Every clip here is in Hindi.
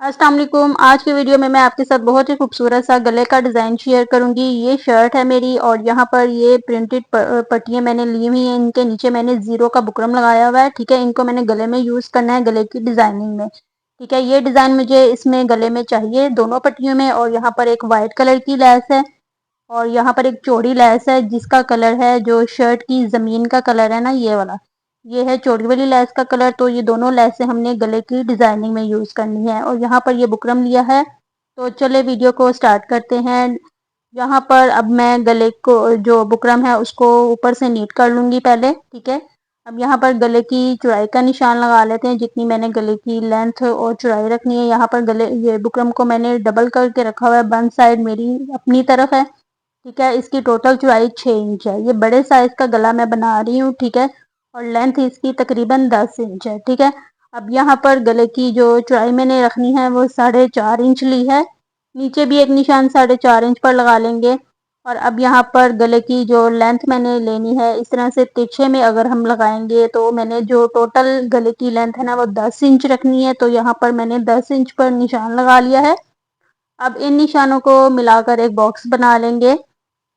अस्सलाम वालेकुम। आज की वीडियो में मैं आपके साथ बहुत ही खूबसूरत सा गले का डिज़ाइन शेयर करूंगी। ये शर्ट है मेरी और यहाँ पर ये प्रिंटेड पट्टियाँ मैंने ली हुई हैं। इनके नीचे मैंने ज़ीरो का बुकरम लगाया हुआ है। ठीक है, इनको मैंने गले में यूज़ करना है, गले की डिज़ाइनिंग में। ठीक है, ये डिज़ाइन मुझे इसमें गले में चाहिए दोनों पट्टियों में। और यहाँ पर एक वाइट कलर की लैस है और यहाँ पर एक चौड़ी लैस है जिसका कलर है जो शर्ट की ज़मीन का कलर है ना, ये वाला। ये है चौड़ी वाली लैस का कलर। तो ये दोनों लैसें हमने गले की डिज़ाइनिंग में यूज़ करनी है और यहाँ पर ये बुकरम लिया है। तो चले वीडियो को स्टार्ट करते हैं। यहाँ पर अब मैं गले को जो बुकरम है उसको ऊपर से नीट कर लूँगी पहले। ठीक है, अब यहाँ पर गले की चौड़ाई का निशान लगा लेते हैं, जितनी मैंने गले की लेंथ और चौड़ाई रखनी है। यहाँ पर गले ये बुकरम को मैंने डबल करके रखा हुआ है, वन साइड मेरी अपनी तरफ है। ठीक है, इसकी टोटल चौड़ाई 6 इंच है। ये बड़े साइज का गला मैं बना रही हूँ। ठीक है, और लेंथ इसकी तकरीबन 10 इंच है। ठीक है, अब यहाँ पर गले की जो चौड़ाई मैंने रखनी है वो 4.5 इंच ली है। नीचे भी एक निशान 4.5 इंच पर लगा लेंगे। और अब यहाँ पर गले की जो लेंथ मैंने लेनी है, इस तरह से तिरछे में अगर हम लगाएंगे तो मैंने जो टोटल गले की लेंथ है ना वो 10 इंच रखनी है। तो यहाँ पर मैंने 10 इंच पर निशान लगा लिया है। अब इन निशानों को मिलाकर एक बॉक्स बना लेंगे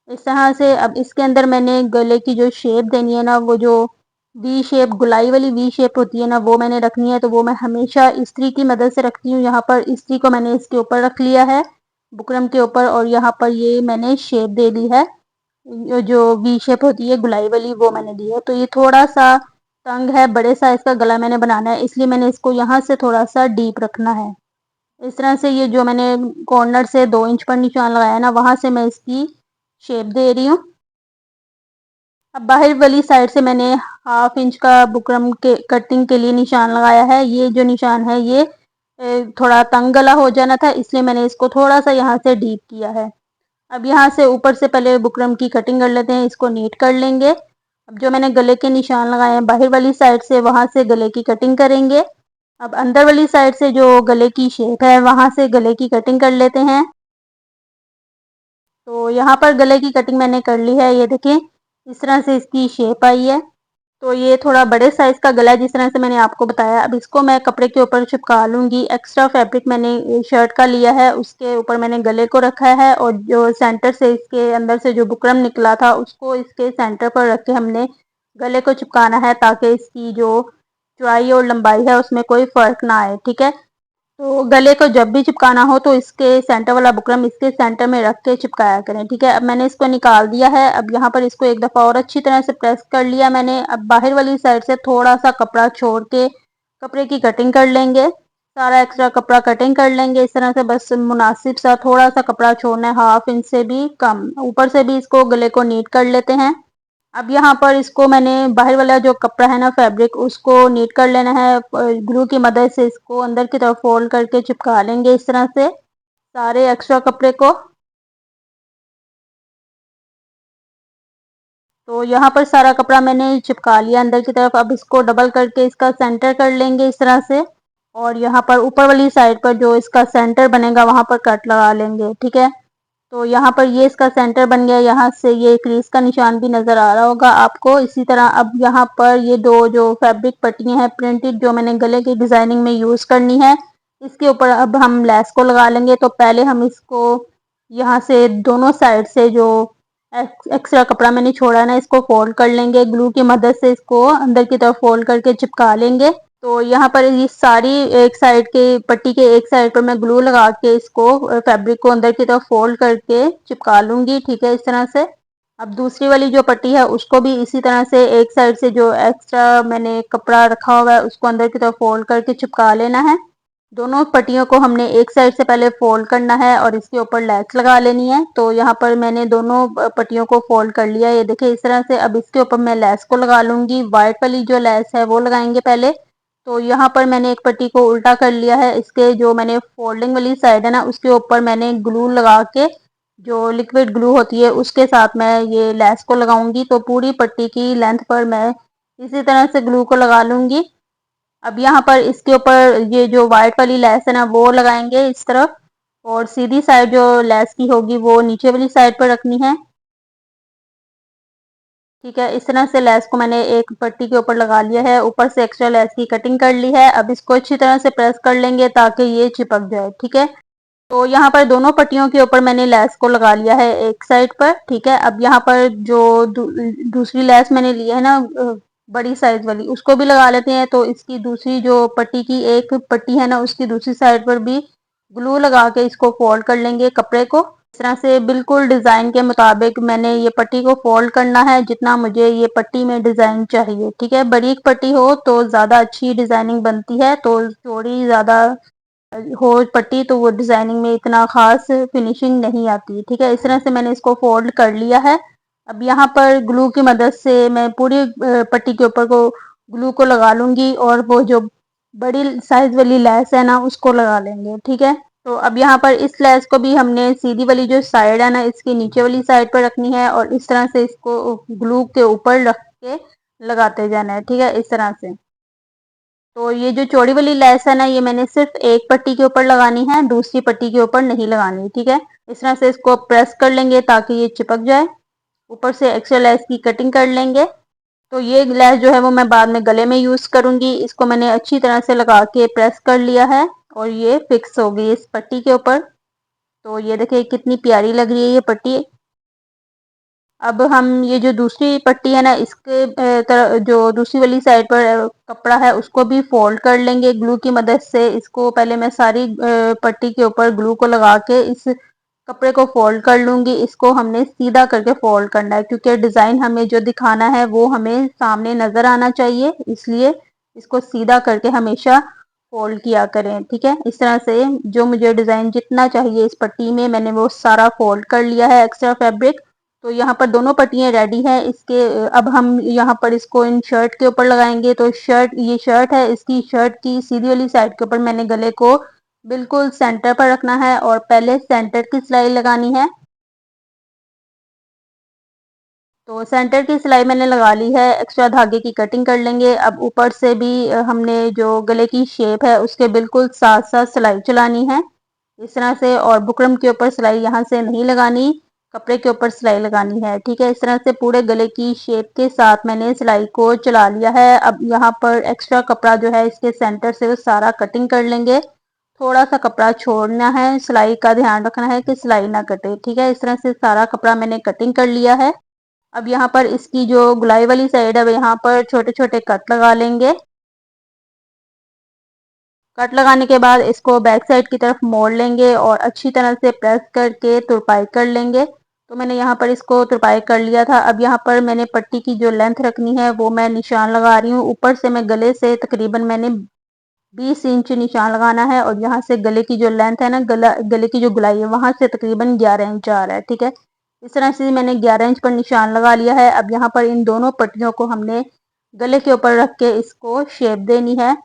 इस तरह से। अब इसके अंदर मैंने गले की जो शेप देनी है ना, वो जो वी शेप, गुलाई वाली वी शेप होती है ना, वो मैंने रखनी है। तो वो मैं हमेशा इस्त्री की मदद से रखती हूँ। यहाँ पर इस्त्री को मैंने इसके ऊपर रख लिया है, बुकरम के ऊपर, और यहाँ पर ये मैंने शेप दे दी है। ये जो वी शेप होती है गुलाई वाली, वो मैंने दी है। तो ये थोड़ा सा तंग है, बड़े साइज का गला मैंने बनाना है, इसलिए मैंने इसको यहाँ से थोड़ा सा डीप रखना है। इस तरह से ये जो मैंने कॉर्नर से 2 इंच पर निशान लगाया ना, वहां से मैं इसकी शेप दे रही हूँ। अब बाहर वाली साइड से मैंने 1/2 इंच का बुकरम के कटिंग के लिए निशान लगाया है। ये जो निशान है ये थोड़ा तंग गला हो जाना था, इसलिए मैंने इसको थोड़ा सा यहाँ से डीप किया है। अब यहाँ से ऊपर से पहले बुकरम की कटिंग कर लेते हैं, इसको नीट कर लेंगे। अब जो मैंने गले के निशान लगाए हैं बाहर वाली साइड से, वहां से गले की कटिंग करेंगे। अब अंदर वाली साइड से जो गले की शेप है वहां से गले की कटिंग कर लेते हैं। तो यहाँ पर गले की कटिंग मैंने कर ली है, ये देखें इस तरह से इसकी शेप आई है। तो ये थोड़ा बड़े साइज का गला है जिस तरह से मैंने आपको बताया। अब इसको मैं कपड़े के ऊपर चिपका लूँगी। एक्स्ट्रा फैब्रिक मैंने शर्ट का लिया है, उसके ऊपर मैंने गले को रखा है और जो सेंटर से इसके अंदर से जो बुकरम निकला था उसको इसके सेंटर पर रख के हमने गले को चिपकाना है, ताकि इसकी जो चौड़ाई और लंबाई है उसमें कोई फ़र्क ना आए। ठीक है, तो गले को जब भी चिपकाना हो तो इसके सेंटर वाला बुकरम इसके सेंटर में रख के चिपकाया करें। ठीक है, अब मैंने इसको निकाल दिया है। अब यहाँ पर इसको एक दफ़ा और अच्छी तरह से प्रेस कर लिया मैंने। अब बाहर वाली साइड से थोड़ा सा कपड़ा छोड़ के कपड़े की कटिंग कर लेंगे। सारा एक्स्ट्रा कपड़ा कटिंग कर लेंगे इस तरह से, बस मुनासिब सा थोड़ा सा कपड़ा छोड़ना है, 1/2 इंच से भी कम। ऊपर से भी इसको गले को नीट कर लेते हैं। अब यहाँ पर इसको मैंने बाहर वाला जो कपड़ा है ना फैब्रिक, उसको नीट कर लेना है। ग्लू की मदद से इसको अंदर की तरफ फोल्ड करके चिपका लेंगे इस तरह से सारे एक्स्ट्रा कपड़े को। तो यहाँ पर सारा कपड़ा मैंने चिपका लिया अंदर की तरफ। अब इसको डबल करके इसका सेंटर कर लेंगे इस तरह से। और यहाँ पर ऊपर वाली साइड पर जो इसका सेंटर बनेगा वहाँ पर कट लगा लेंगे। ठीक है, तो यहाँ पर ये इसका सेंटर बन गया। यहाँ से ये क्रीज का निशान भी नज़र आ रहा होगा आपको। इसी तरह अब यहाँ पर ये दो जो फैब्रिक पट्टियाँ हैं प्रिंटेड, जो मैंने गले की डिज़ाइनिंग में यूज़ करनी है, इसके ऊपर अब हम लेस को लगा लेंगे। तो पहले हम इसको यहाँ से दोनों साइड से जो एक्स्ट्रा कपड़ा मैंने छोड़ा है ना, इसको फोल्ड कर लेंगे। ग्लू की मदद से इसको अंदर की तरफ फोल्ड करके चिपका लेंगे। तो यहाँ पर ये सारी एक साइड के पट्टी के एक साइड पर मैं ग्लू लगा के इसको फैब्रिक को अंदर की तरफ फोल्ड करके चिपका लूँगी। ठीक है, इस तरह से। अब दूसरी वाली जो पट्टी है उसको भी इसी तरह से एक साइड से जो एक्स्ट्रा मैंने कपड़ा रखा हुआ है उसको अंदर की तरफ फोल्ड करके चिपका लेना है। दोनों पट्टियों को हमने एक साइड से पहले फोल्ड करना है और इसके ऊपर लैस लगा लेनी है। तो यहाँ पर मैंने दोनों पट्टियों को फोल्ड कर लिया, ये देखिए इस तरह से। अब इसके ऊपर मैं लैस को लगा लूँगी। वाइट वाली जो लैस है वो लगाएंगे पहले। तो यहाँ पर मैंने एक पट्टी को उल्टा कर लिया है। इसके जो मैंने फोल्डिंग वाली साइड है ना, उसके ऊपर मैंने ग्लू लगा के, जो लिक्विड ग्लू होती है उसके साथ मैं ये लैस को लगाऊंगी। तो पूरी पट्टी की लेंथ पर मैं इसी तरह से ग्लू को लगा लूँगी। अब यहाँ पर इसके ऊपर ये जो वाइट वाली लेस है ना वो लगाएंगे इस तरफ, और सीधी साइड जो लेस की होगी वो नीचे वाली साइड पर रखनी है। ठीक है, इस तरह से लेस को मैंने एक पट्टी के ऊपर लगा लिया है, ऊपर से एक्स्ट्रा लेस की कटिंग कर ली है। अब इसको अच्छी तरह से प्रेस कर लेंगे ताकि ये चिपक जाए। ठीक है, तो यहाँ पर दोनों पट्टियों के ऊपर मैंने लेस को लगा लिया है एक साइड पर। ठीक है, अब यहाँ पर जो दूसरी लेस मैंने ली है ना, बड़ी साइज वाली, उसको भी लगा लेते हैं। तो इसकी दूसरी जो पट्टी की एक पट्टी है ना, उसकी दूसरी साइड पर भी ग्लू लगा के इसको फोल्ड कर लेंगे कपड़े को। इस तरह से बिल्कुल डिजाइन के मुताबिक मैंने ये पट्टी को फोल्ड करना है जितना मुझे ये पट्टी में डिजाइन चाहिए। ठीक है, बारीक पट्टी हो तो ज्यादा अच्छी डिजाइनिंग बनती है, तो चौड़ी ज्यादा हो पट्टी तो वो डिजाइनिंग में इतना खास फिनिशिंग नहीं आती। ठीक है, इस तरह से मैंने इसको फोल्ड कर लिया है। अब यहाँ पर ग्लू की मदद से मैं पूरी पट्टी के ऊपर को ग्लू को लगा लूंगी और वो जो बड़ी साइज वाली लेस है ना उसको लगा लेंगे। ठीक है, तो अब यहाँ पर इस लेस को भी हमने सीधी वाली जो साइड है ना इसकी नीचे वाली साइड पर रखनी है और इस तरह से इसको ग्लू के ऊपर रख के लगाते जाना है। ठीक है, इस तरह से। तो ये जो चौड़ी वाली लेस है ना, ये मैंने सिर्फ एक पट्टी के ऊपर लगानी है, दूसरी पट्टी के ऊपर नहीं लगानी। ठीक है, इस तरह से इसको प्रेस कर लेंगे ताकि ये चिपक जाए। ऊपर से एक्स्ट्रा लेस की कटिंग कर लेंगे। तो ये लेस जो है वो मैं बाद में गले में यूज करूंगी। इसको मैंने अच्छी तरह से लगा के प्रेस कर लिया है और ये फिक्स हो गई इस पट्टी के ऊपर। तो ये देखिए कितनी प्यारी लग रही है ये पट्टी। अब हम ये जो दूसरी पट्टी है ना, इसके जो दूसरी वाली साइड पर कपड़ा है उसको भी फोल्ड कर लेंगे ग्लू की मदद से। इसको पहले मैं सारी पट्टी के ऊपर ग्लू को लगा के इस कपड़े को फोल्ड कर लूंगी। इसको हमने सीधा करके फोल्ड करना है क्योंकि डिजाइन हमें जो दिखाना है वो हमें सामने नजर आना चाहिए, इसलिए इसको सीधा करके हमेशा फोल्ड किया करें। ठीक है, इस तरह से जो मुझे डिजाइन जितना चाहिए इस पट्टी में मैंने वो सारा फोल्ड कर लिया है एक्स्ट्रा फैब्रिक। तो यहाँ पर दोनों पट्टियाँ रेडी है इसके। अब हम यहाँ पर इसको इन शर्ट के ऊपर लगाएंगे। तो ये शर्ट है, इसकी शर्ट की सीधी वाली साइड के ऊपर मैंने गले को बिल्कुल सेंटर पर रखना है और पहले सेंटर की सिलाई लगानी है। तो सेंटर की सिलाई मैंने लगा ली है, एक्स्ट्रा धागे की कटिंग कर लेंगे। अब ऊपर से भी हमने जो गले की शेप है उसके बिल्कुल साथ साथ सिलाई चलानी है इस तरह से। और बुकरम के ऊपर सिलाई यहाँ से नहीं लगानी, कपड़े के ऊपर सिलाई लगानी है। ठीक है, इस तरह से पूरे गले की शेप के साथ मैंने सिलाई को चला लिया है। अब यहाँ पर एक्स्ट्रा कपड़ा जो है इसके सेंटर से वो सारा कटिंग कर लेंगे। थोड़ा सा कपड़ा छोड़ना है, सिलाई का ध्यान रखना है कि सिलाई ना कटे। ठीक है, इस तरह से सारा कपड़ा मैंने कटिंग कर लिया है। अब यहाँ पर इसकी जो गुलाई वाली साइड है यहाँ पर छोटे छोटे कट लगा लेंगे। कट लगाने के बाद इसको बैक साइड की तरफ मोड़ लेंगे और अच्छी तरह से प्रेस करके तुरपाई कर लेंगे। तो मैंने यहाँ पर इसको तुरपाई कर लिया था। अब यहाँ पर मैंने पट्टी की जो लेंथ रखनी है वो मैं निशान लगा रही हूँ। ऊपर से मैं गले से तकरीबन मैंने 20 इंच निशान लगाना है और यहाँ से गले की जो लेंथ है ना, गले की जो गुलाई है वहां से तकरीबन 11 इंच आ रहा है। ठीक है, इस तरह से मैंने 11 इंच पर निशान लगा लिया है। अब यहाँ पर इन दोनों पट्टियों को हमने गले के ऊपर रख के इसको शेप देनी है।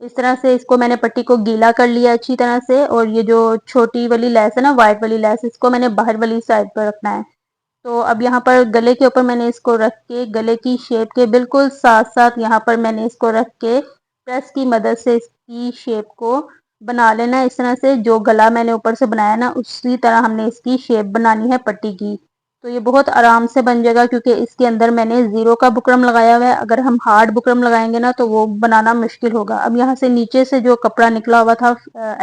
इस तरह से इसको मैंने पट्टी को गीला कर लिया अच्छी तरह से। और ये जो छोटी वाली लेस है ना, व्हाइट वाली लेस, इसको मैंने बाहर वाली साइड पर रखना है। तो अब यहाँ पर गले के ऊपर मैंने इसको रख के गले की शेप के बिल्कुल साथ साथ यहाँ पर मैंने इसको रख के प्रेस की मदद से इसकी शेप को बना लेना है। इस तरह से जो गला मैंने ऊपर से बनाया ना उसी तरह हमने इसकी शेप बनानी है पट्टी की। तो ये बहुत आराम से बन जाएगा क्योंकि इसके अंदर मैंने जीरो का बुकरम लगाया हुआ है। अगर हम हार्ड बुकरम लगाएंगे ना तो वो बनाना मुश्किल होगा। अब यहाँ से नीचे से जो कपड़ा निकला हुआ था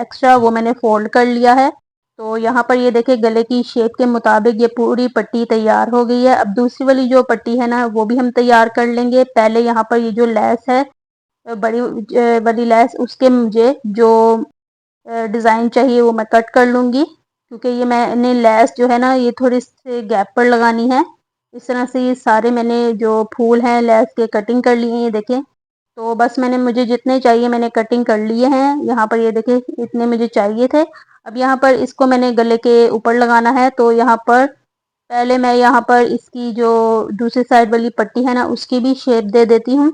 एक्स्ट्रा, वो मैंने फोल्ड कर लिया है। तो यहाँ पर ये देखिए गले की शेप के मुताबिक ये पूरी पट्टी तैयार हो गई है। अब दूसरी वाली जो पट्टी है ना वो भी हम तैयार कर लेंगे। पहले यहाँ पर ये जो लेस है बड़ी वाली लेस, उसके मुझे जो डिज़ाइन चाहिए वो मैं कट कर लूँगी क्योंकि ये मैंने लेस जो है ना ये थोड़ी से गैप पर लगानी है। इस तरह से ये सारे मैंने जो फूल हैं लेस के कटिंग कर लिए हैं, ये देखें। तो बस मुझे जितने चाहिए मैंने कटिंग कर लिए हैं। यहाँ पर ये देखें इतने मुझे चाहिए थे। अब यहाँ पर इसको मैंने गले के ऊपर लगाना है। तो यहाँ पर पहले मैं यहाँ पर इसकी जो दूसरी साइड वाली पट्टी है ना उसकी भी शेप दे देती हूँ।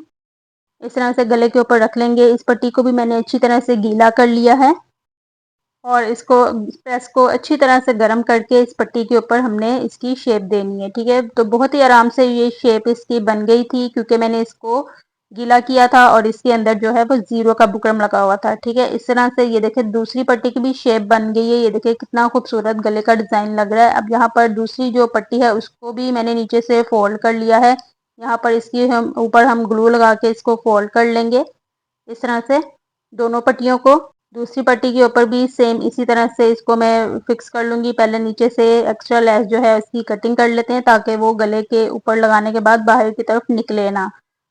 इस तरह से गले के ऊपर रख लेंगे। इस पट्टी को भी मैंने अच्छी तरह से गीला कर लिया है और इसको प्रेस को अच्छी तरह से गर्म करके इस पट्टी के ऊपर हमने इसकी शेप देनी है। ठीक है, तो बहुत ही आराम से ये शेप इसकी बन गई थी क्योंकि मैंने इसको गीला किया था और इसके अंदर जो है वो जीरो का बुकरम लगा हुआ था। ठीक है, इस तरह से ये देखिए दूसरी पट्टी की भी शेप बन गई है। ये देखिए कितना खूबसूरत गले का डिजाइन लग रहा है। अब यहाँ पर दूसरी जो पट्टी है उसको भी मैंने नीचे से फोल्ड कर लिया है। यहाँ पर इसकी हम ऊपर हम ग्लू लगा के इसको फोल्ड कर लेंगे इस तरह से दोनों पट्टियों को। दूसरी पट्टी के ऊपर भी सेम इसी तरह से इसको मैं फिक्स कर लूँगी। पहले नीचे से एक्स्ट्रा लेस जो है उसकी कटिंग कर लेते हैं ताकि वो गले के ऊपर लगाने के बाद बाहर की तरफ निकले ना।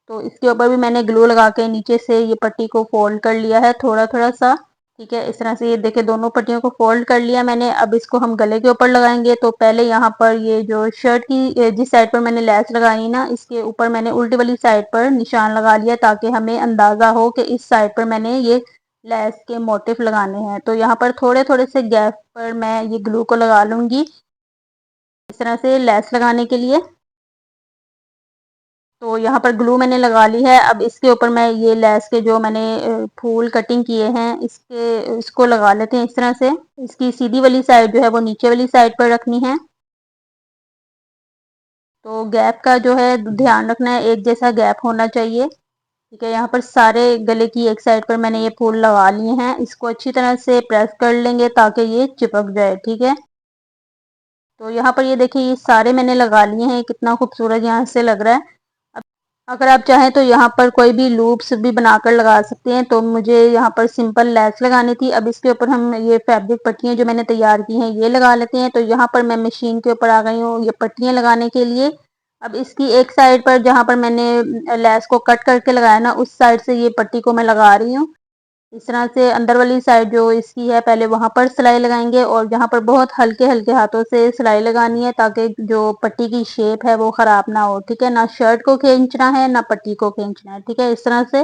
तो इसके ऊपर भी मैंने ग्लू लगा के नीचे से ये पट्टी को फोल्ड कर लिया है थोड़ा थोड़ा सा। ठीक है, इस तरह से ये देखिए दोनों पट्टियों को फोल्ड कर लिया मैंने। अब इसको हम गले के ऊपर लगाएंगे। तो पहले यहाँ पर ये जो शर्ट की जिस साइड पर मैंने लेस लगाई ना, इसके ऊपर मैंने उल्टी वाली साइड पर निशान लगा लिया ताकि हमें अंदाज़ा हो कि इस साइड पर मैंने ये लेस के मोटिफ लगाने हैं। तो यहाँ पर थोड़े थोड़े से गैप पर मैं ये ग्लू को लगा लूँगी इस तरह से लेस लगाने के लिए। तो यहाँ पर ग्लू मैंने लगा ली है। अब इसके ऊपर मैं ये लेस के जो मैंने फूल कटिंग किए हैं इसको लगा लेते हैं इस तरह से। इसकी सीधी वाली साइड जो है वो नीचे वाली साइड पर रखनी है। तो गैप का जो है ध्यान रखना है, एक जैसा गैप होना चाहिए। ठीक है, यहाँ पर सारे गले की एक साइड पर मैंने ये फूल लगा लिए हैं। इसको अच्छी तरह से प्रेस कर लेंगे ताकि ये चिपक जाए। ठीक है, तो यहाँ पर ये देखिए ये सारे मैंने लगा लिए हैं। कितना खूबसूरत यहाँ से लग रहा है। अगर आप चाहें तो यहाँ पर कोई भी लूप्स भी बनाकर लगा सकते हैं। तो मुझे यहाँ पर सिंपल लेस लगानी थी। अब इसके ऊपर हम ये फैब्रिक पट्टियाँ जो मैंने तैयार की हैं ये लगा लेते हैं। तो यहाँ पर मैं मशीन के ऊपर आ गई हूँ ये पट्टियाँ लगाने के लिए। अब इसकी एक साइड पर जहाँ पर मैंने लेस को कट करके लगाया ना, उस साइड से ये पट्टी को मैं लगा रही हूँ इस तरह से। अंदर वाली साइड जो इसकी है पहले वहां पर सिलाई लगाएंगे और यहाँ पर बहुत हल्के हल्के हाथों से सिलाई लगानी है ताकि जो पट्टी की शेप है वो खराब ना हो। ठीक है, ना शर्ट को खींचना है ना पट्टी को खींचना है। ठीक है, इस तरह से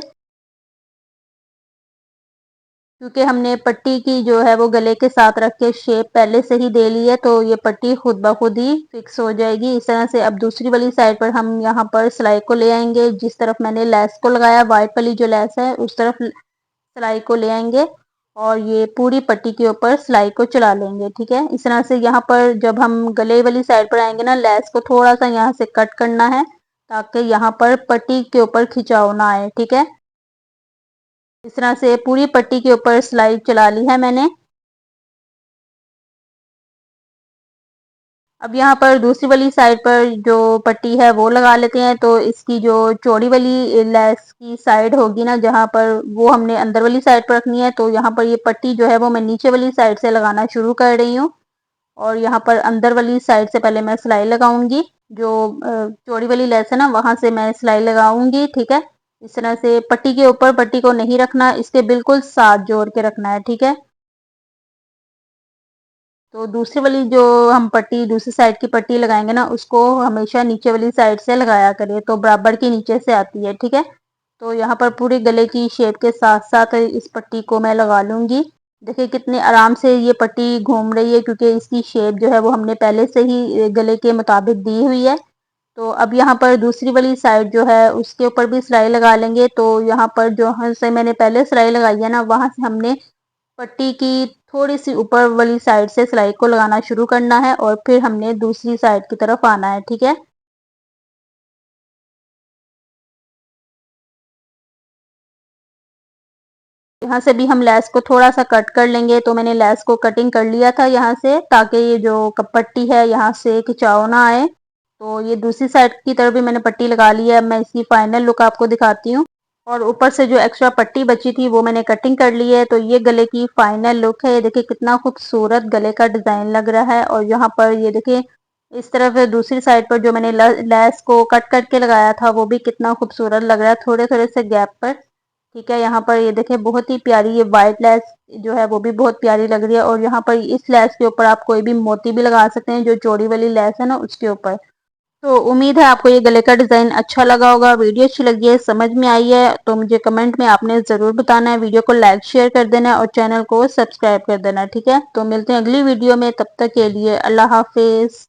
क्योंकि हमने पट्टी की जो है वो गले के साथ रख के शेप पहले से ही दे ली है तो ये पट्टी खुद ब खुद ही फिक्स हो जाएगी इस तरह से। अब दूसरी वाली साइड पर हम यहाँ पर सिलाई को ले आएंगे। जिस तरफ मैंने लेस को लगाया वाइट वाली जो लेस है उस तरफ सिलाई को ले आएंगे और ये पूरी पट्टी के ऊपर सिलाई को चला लेंगे। ठीक है, इस तरह से यहाँ पर जब हम गले वाली साइड पर आएंगे ना, लेस को थोड़ा सा यहाँ से कट करना है ताकि यहाँ पर पट्टी के ऊपर खिंचाव ना आए। ठीक है, इस तरह से पूरी पट्टी के ऊपर सिलाई चला ली है मैंने। अब यहाँ पर दूसरी वाली साइड पर जो पट्टी है वो लगा लेते हैं। तो इसकी जो चौड़ी वाली लेस की साइड होगी ना, जहाँ पर वो हमने अंदर वाली साइड पर रखनी है। तो यहाँ पर ये पट्टी जो है वो मैं नीचे वाली साइड से लगाना शुरू कर रही हूँ और यहाँ पर अंदर वाली साइड से पहले मैं सिलाई लगाऊंगी। जो चौड़ी वाली लेस है ना वहां से मैं सिलाई लगाऊंगी। ठीक है, इस तरह से पट्टी के ऊपर पट्टी को नहीं रखना, इसके बिल्कुल साथ जोड़ के रखना है। ठीक है, तो दूसरी वाली जो हम पट्टी दूसरी साइड की पट्टी लगाएंगे ना, उसको हमेशा नीचे वाली साइड से लगाया करिए तो बराबर की नीचे से आती है। ठीक है, तो यहाँ पर पूरे गले की शेप के साथ साथ इस पट्टी को मैं लगा लूँगी। देखिए कितने आराम से ये पट्टी घूम रही है क्योंकि इसकी शेप जो है वो हमने पहले से ही गले के मुताबिक दी हुई है। तो अब यहाँ पर दूसरी वाली साइड जो है उसके ऊपर भी सिलाई लगा लेंगे। तो यहाँ पर जो से मैंने पहले सिलाई लगाई है ना, वहाँ से हमने पट्टी की थोड़ी सी ऊपर वाली साइड से सिलाई को लगाना शुरू करना है और फिर हमने दूसरी साइड की तरफ आना है। ठीक है, यहाँ से भी हम लेस को थोड़ा सा कट कर लेंगे। तो मैंने लेस को कटिंग कर लिया था यहाँ से ताकि ये जो पट्टी है यहाँ से खिंचाव ना आए। तो ये दूसरी साइड की तरफ भी मैंने पट्टी लगा ली है। मैं इसकी फाइनल लुक आपको दिखाती हूँ। और ऊपर से जो एक्स्ट्रा पट्टी बची थी वो मैंने कटिंग कर ली है। तो ये गले की फाइनल लुक है। ये देखिए कितना खूबसूरत गले का डिजाइन लग रहा है। और यहाँ पर ये देखिए इस तरफ दूसरी साइड पर जो मैंने लेस को कट करके लगाया था वो भी कितना खूबसूरत लग रहा है थोड़े थोड़े से गैप पर। ठीक है, यहाँ पर ये देखिए बहुत ही प्यारी ये वाइट लेस जो है वो भी बहुत प्यारी लग रही है। और यहाँ पर इस लेस के ऊपर आप कोई भी मोती भी लगा सकते हैं जो चौड़ी वाली लेस है ना उसके ऊपर। तो उम्मीद है आपको ये गले का डिज़ाइन अच्छा लगा होगा। वीडियो अच्छी लगी है, समझ में आई है तो मुझे कमेंट में आपने ज़रूर बताना है। वीडियो को लाइक शेयर कर देना है और चैनल को सब्सक्राइब कर देना है। ठीक है, तो मिलते हैं अगली वीडियो में, तब तक के लिए अल्लाह हाफिज़।